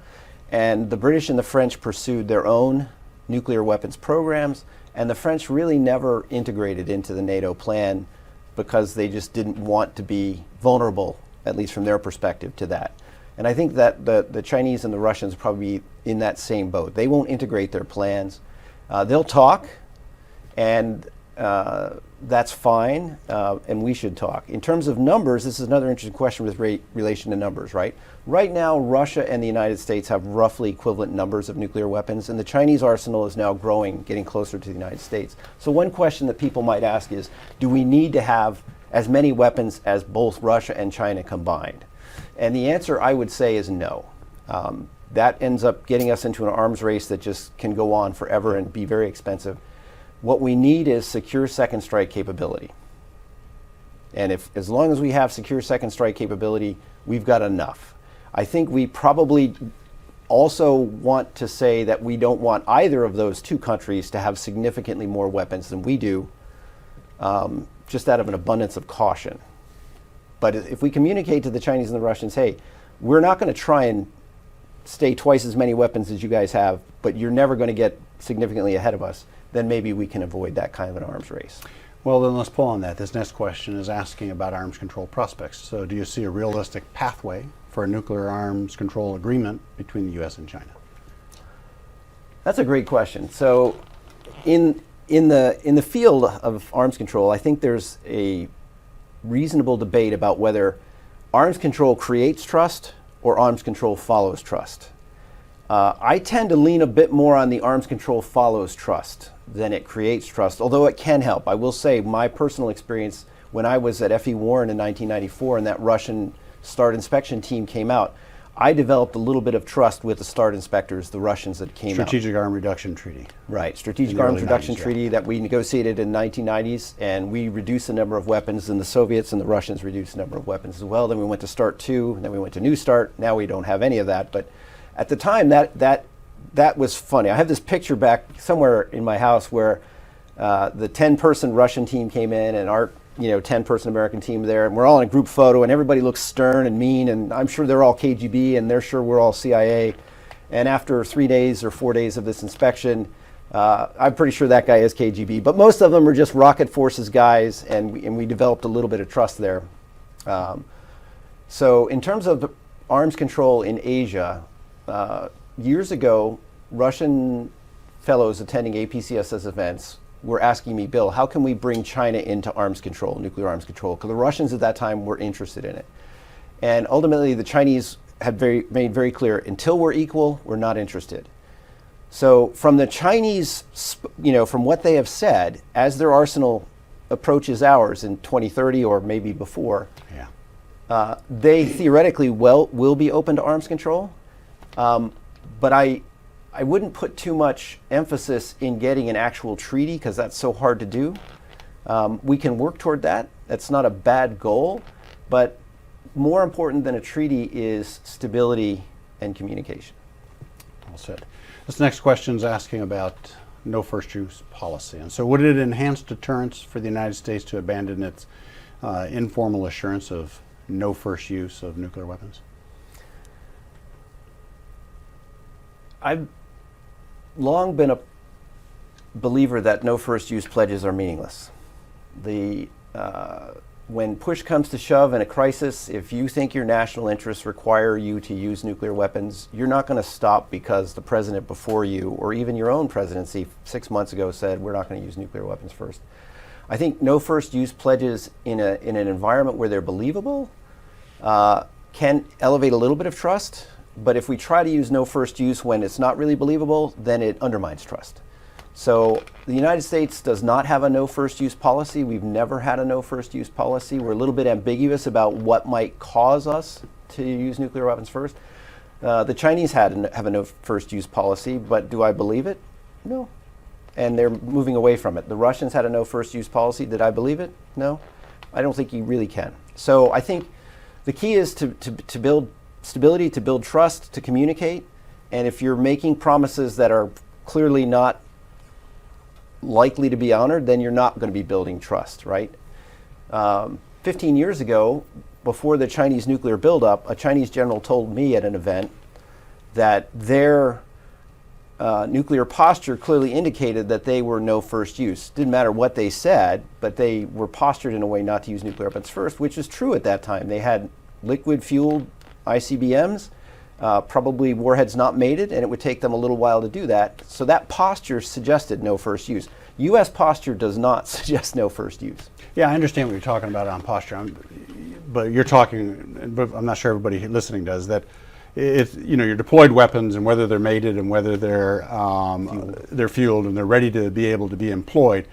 and the British and the French pursued their own nuclear weapons programs, and the French really never integrated into the NATO plan because they just didn't want to be vulnerable, at least from their perspective, to that. And I think that the Chinese and the Russians probably be in that same boat. They won't integrate their plans. They'll talk, and that's fine, and we should talk. In terms of numbers, this is another interesting question with relation to numbers, right? Right now, Russia and the United States have roughly equivalent numbers of nuclear weapons, and the Chinese arsenal is now growing, getting closer to the United States. So one question that people might ask is, do we need to have as many weapons as both Russia and China combined? And the answer, I would say, is no. That ends up getting us into an arms race that just can go on forever and be very expensive. What we need is secure second strike capability. And as long as we have secure second strike capability, we've got enough. I think we probably also want to say that we don't want either of those two countries to have significantly more weapons than we do, just out of an abundance of caution. But if we communicate to the Chinese and the Russians, hey, we're not going to try and stay twice as many weapons as you guys have, but you're never going to get significantly ahead of us, then maybe we can avoid that kind of an arms race. Well, then let's pull on that. This next question is asking about arms control prospects. So do you see a realistic pathway for a nuclear arms control agreement between the U.S. and China? That's a great question. So in the field of arms control, I think there's a reasonable debate about whether arms control creates trust or arms control follows trust. I tend to lean a bit more on the arms control follows trust than it creates trust, although it can help. I will say my personal experience when I was at F.E. Warren in 1994 and that Russian START inspection team came out, I developed a little bit of trust with the START inspectors, the Russians that came out. Strategic Arms Reduction Treaty. Right, Strategic Arms Reduction Treaty that we negotiated in 1990s, and we reduced the number of weapons, and the Soviets and the Russians reduced the number of weapons as well. Then we went to START 2, and then we went to New START. Now we don't have any of that, but at the time that was funny. I have this picture back somewhere in my house where the 10-person Russian team came in and our 10-person American team there, and we're all in a group photo, and everybody looks stern and mean, and I'm sure they're all KGB, and they're sure we're all CIA. And after 3 days or 4 days of this inspection, I'm pretty sure that guy is KGB, but most of them are just rocket forces guys, and we developed a little bit of trust there. So in terms of arms control in Asia, years ago, Russian fellows attending APCSS events were asking me, Bill, how can we bring China into arms control, nuclear arms control? Because the Russians at that time were interested in it. And ultimately, the Chinese had made very clear, until we're equal, we're not interested. So from the Chinese, from what they have said, as their arsenal approaches ours in 2030 or maybe before, they theoretically will be open to arms control. But I I wouldn't put too much emphasis in getting an actual treaty because that's so hard to do. We can work toward that. That's not a bad goal, but more important than a treaty is stability and communication. Well said. This next question is asking about no first use policy. And so would it enhance deterrence for the United States to abandon its informal assurance of no first use of nuclear weapons? I've long been a believer that no first use pledges are meaningless. When push comes to shove in a crisis, if you think your national interests require you to use nuclear weapons, you're not going to stop because the president before you, or even your own presidency 6 months ago, said we're not going to use nuclear weapons first. I think no first use pledges in an environment where they're believable can elevate a little bit of trust, but if we try to use no first use when it's not really believable, then it undermines trust. So the United States does not have a no first use policy. We've never had a no first use policy. We're a little bit ambiguous about what might cause us to use nuclear weapons first. The Chinese have a no first use policy, but do I believe it? No. And they're moving away from it. The Russians had a no first use policy. Did I believe it? No. I don't think you really can. So I think the key is to build stability, to build trust, to communicate. And if you're making promises that are clearly not likely to be honored, then you're not going to be building trust, right? 15 years ago, before the Chinese nuclear buildup, a Chinese general told me at an event that their nuclear posture clearly indicated that they were no first use. Didn't matter what they said, but they were postured in a way not to use nuclear weapons first, which is true at that time. They had liquid-fueled ICBMs, probably warheads not mated, and it would take them a little while to do that. So that posture suggested no first use. U.S. posture does not suggest no first use. Yeah, I understand what you're talking about on posture, but you're talking, but I'm not sure everybody listening does, that if your deployed weapons and whether they're mated and whether they're fueled and they're ready to be able to be employed,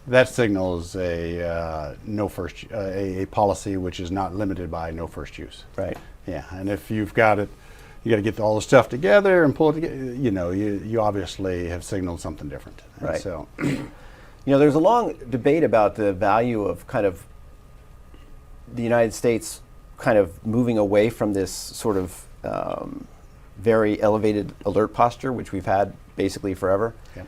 that signals a a policy which is not limited by no first use. Right. Yeah, and if you've got it, you got to get all the stuff together and pull it together. You obviously have signaled something different. And right. So, there's a long debate about the value of kind of the United States kind of moving away from this sort of very elevated alert posture, which we've had basically forever. Yeah.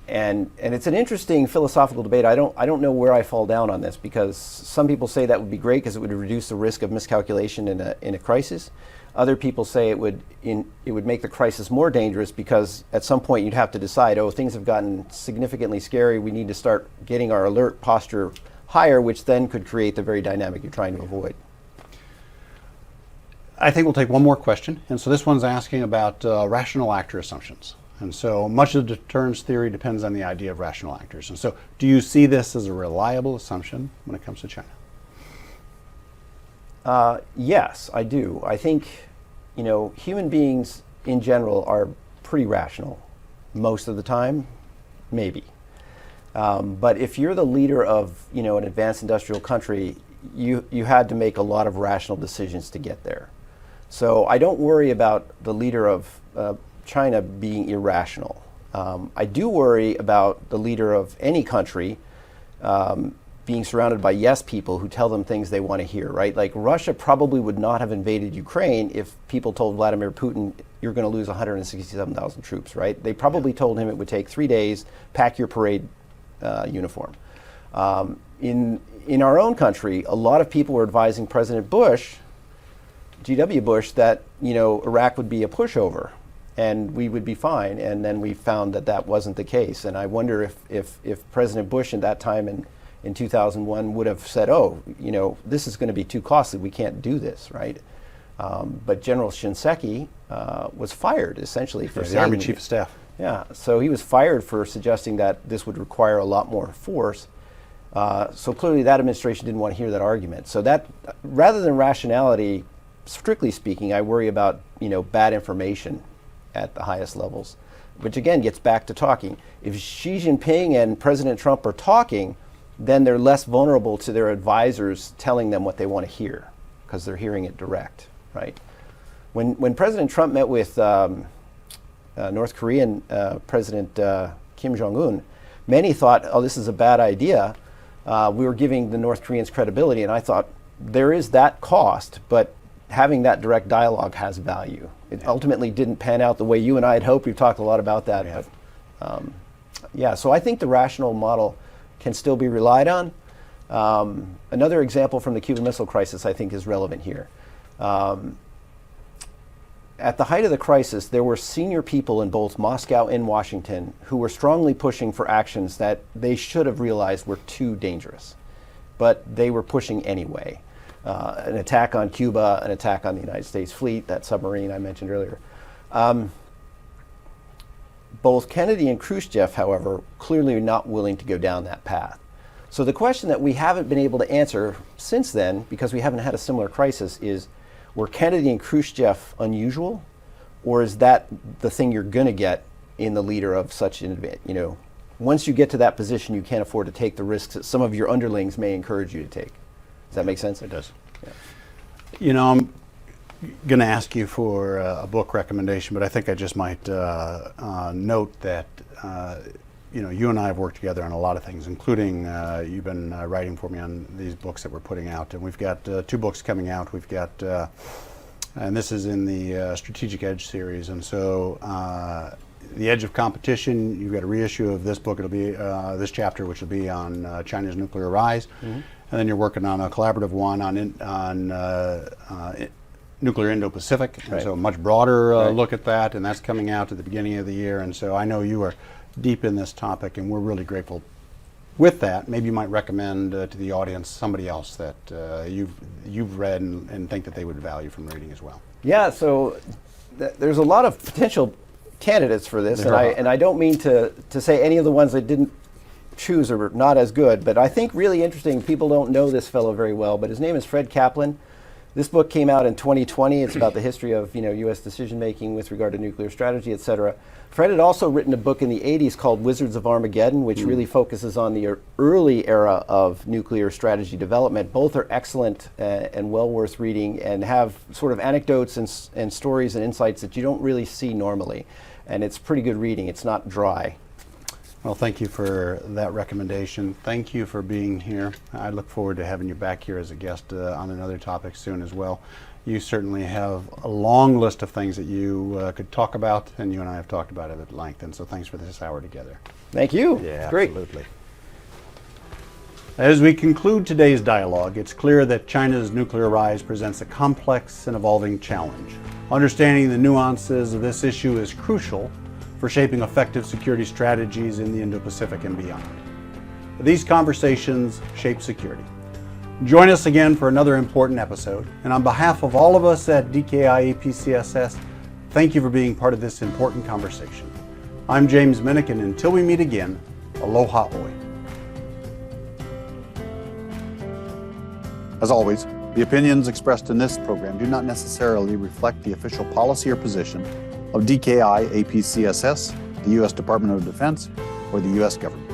And it's an interesting philosophical debate. I don't know where I fall down on this, because some people say that would be great because it would reduce the risk of miscalculation in a crisis. Other people say it would make the crisis more dangerous because at some point you'd have to decide, things have gotten significantly scary. We need to start getting our alert posture higher, which then could create the very dynamic you're trying to avoid. I think we'll take one more question. And so this one's asking about rational actor assumptions. And so much of the deterrence theory depends on the idea of rational actors. And so do you see this as a reliable assumption when it comes to China? Yes, I do. I think, human beings in general are pretty rational most of the time, maybe. But if you're the leader of, an advanced industrial country, you had to make a lot of rational decisions to get there. So I don't worry about the leader of China being irrational. I do worry about the leader of any country being surrounded by yes people who tell them things they want to hear, right? Like Russia probably would not have invaded Ukraine if people told Vladimir Putin, you're going to lose 167,000 troops, right? They probably told him it would take 3 days, pack your parade uniform. In our own country, a lot of people were advising President Bush, G.W. Bush, that Iraq would be a pushover and we would be fine. And then we found that that wasn't the case. And I wonder if President Bush at that time in 2001 would have said, this is going to be too costly, we can't do this, right? But General Shinseki was fired essentially for saying, the Army Chief of Staff. Yeah, so he was fired for suggesting that this would require a lot more force. So clearly that administration didn't want to hear that argument. So that, rather than rationality, strictly speaking, I worry about bad information at the highest levels, which again gets back to talking. If Xi Jinping and President Trump are talking, then they're less vulnerable to their advisors telling them what they want to hear because they're hearing it direct, right? When President Trump met with North Korean President Kim Jong-un, many thought, oh, this is a bad idea. We were giving the North Koreans credibility, and I thought, there is that cost, but having that direct dialogue has value. It ultimately didn't pan out the way you and I had hoped. We've talked a lot about that. Yeah. But, yeah, so I think the rational model can still be relied on. Another example from the Cuban Missile Crisis I think is relevant here. At the height of the crisis, there were senior people in both Moscow and Washington who were strongly pushing for actions that they should have realized were too dangerous. But they were pushing anyway. An attack on Cuba, an attack on the United States fleet, that submarine I mentioned earlier. Both Kennedy and Khrushchev, however, clearly are not willing to go down that path. So the question that we haven't been able to answer since then, because we haven't had a similar crisis, is were Kennedy and Khrushchev unusual, or is that the thing you're going to get in the leader of such an event? You know, once you get to that position, you can't afford to take the risks that some of your underlings may encourage you to take. Does that make sense? It does. Yeah. You know, I'm going to ask you for a book recommendation, but I think I just might note that you know, you and I have worked together on a lot of things, including you've been writing for me on these books that we're putting out, and we've got 2 books coming out. We've got, and this is in the Strategic Edge series, and so The Edge of Competition, you've got a reissue of this book. It'll be this chapter, which will be on China's nuclear rise. Mm-hmm. And then you're working on a collaborative one on nuclear Indo-Pacific, and so a much broader look at that, and that's coming out at the beginning of the year. And so I know you are deep in this topic, and we're really grateful with that. Maybe you might recommend to the audience somebody else that you've read and think that they would value from reading as well. Yeah, so there's a lot of potential candidates for this, and I don't mean to say any of the ones I didn't choose are not as good, but I think really interesting, people don't know this fellow very well, but his name is Fred Kaplan. This book came out in 2020. It's about the history of U.S. decision making with regard to nuclear strategy, et cetera. Fred had also written a book in the 80s called Wizards of Armageddon, which really focuses on the early era of nuclear strategy development. Both are excellent and well worth reading, and have sort of anecdotes and stories and insights that you don't really see normally. And it's pretty good reading. It's not dry. Well, thank you for that recommendation. Thank you for being here. I look forward to having you back here as a guest on another topic soon as well. You certainly have a long list of things that you could talk about, and you and I have talked about it at length, and so thanks for this hour together. Thank you. Yeah, great. Absolutely. As we conclude today's dialogue, it's clear that China's nuclear rise presents a complex and evolving challenge. Understanding the nuances of this issue is crucial for shaping effective security strategies in the Indo-Pacific and beyond. These conversations shape security. Join us again for another important episode, and on behalf of all of us at DKI APCSS, thank you for being part of this important conversation. I'm James Minnick, and until we meet again, aloha oi. As always, the opinions expressed in this program do not necessarily reflect the official policy or position of DKI APCSS, the U.S. Department of Defense, or the U.S. government.